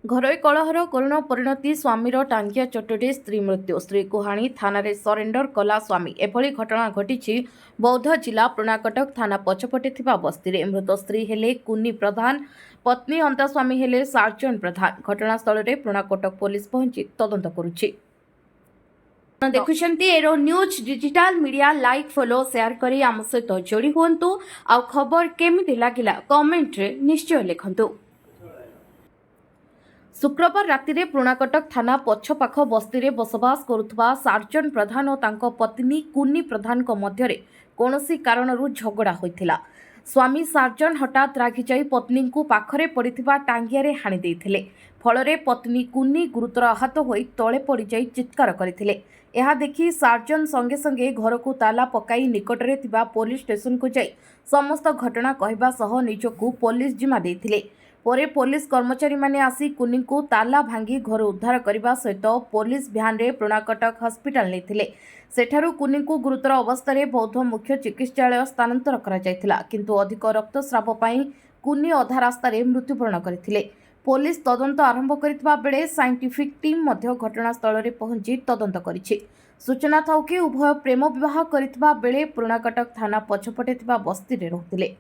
ଘରୋଇ କଳହର କରୁଣ ପରିଣତି ସ୍ୱାମୀର ଟାଙ୍ଗିଆ ଚୋଟରେ ସ୍ତ୍ରୀ ମୃତ୍ୟୁ ସ୍ତ୍ରୀକୁ ହାଣି ଥାନାରେ ସରେଣ୍ଡର କଲା ସ୍ୱାମୀ। ଏଭଳି ଘଟଣା ଘଟିଛି ବୌଦ୍ଧ ଜିଲ୍ଲା ପୁରୁଣାକଟକ ଥାନା ପଛପଟେ ଥିବା ବସ୍ତିରେ। ମୃତ ସ୍ତ୍ରୀ ହେଲେ କୁନି ପ୍ରଧାନ, ପତ୍ନୀ ଅନ୍ତା ସ୍ୱାମୀ ହେଲେ ସାର୍ଜନ ପ୍ରଧାନ। ଘଟଣାସ୍ଥଳରେ ପୁରୁଣାକଟକ ପୋଲିସ ପହଞ୍ଚି ତଦନ୍ତ କରୁଛି। ଦେଖୁଛନ୍ତି ଏରୋ news digital media like follow share करी आम सहित जोड़ी हुंतु। आ खबर केमिति लागिला कमेंट रे निश्चय लिखंतु। शुक्रवार राति रे पुरुणाकटक थाना पछपाख बस्ती बसवास करुवा सार्जन प्रधान और तांको पत्नी कुनी प्रधान मध्य कौनसी कारणरू झगड़ा होइथिला। स्वामी सार्जन हठात रागी जाई पत्नी को पाखरे पड़िथिबा टांगियारे हाणी देइथिले। फलरे पत्नी कुनी गुरुतर आहत होई तळे पड़ी जाई चित्कार करथिले। यह देखि सार्जन संगे संगे घर को ताला पकाई निकटरे थिबा पुलिस स्टेशन को जाई समस्त घटना कहबा सह निजकू पुलिस जिम्मा देइथिले। परे पुलिस कर्मचारी माने आसी कुनी को ताला भांगी घर उद्धार करने सहित पुलिस भ्यान रे पुरुणाकटक हॉस्पिटल नेथिले। सेठारु कुनी को गुरुतर अवस्था रे बौद्ध मुख्य चिकित्सालय स्थानांतर करा जायथिला, किंतु अधिक रक्तस्राव पई कुनी अधा रास्ता रे मृत्युवरण करथिले। पुलिस तदंत आरंभ करथिबा बेले साइंटिफिक टीम मध्य घटनास्थल रे पहुंची तदंत करिछि। सूचना थाउ कि उभय प्रेम विवाह करथिबा बेले पुरुणाकटक थाना पछपटे थिबा बस्ती रे रहथिले।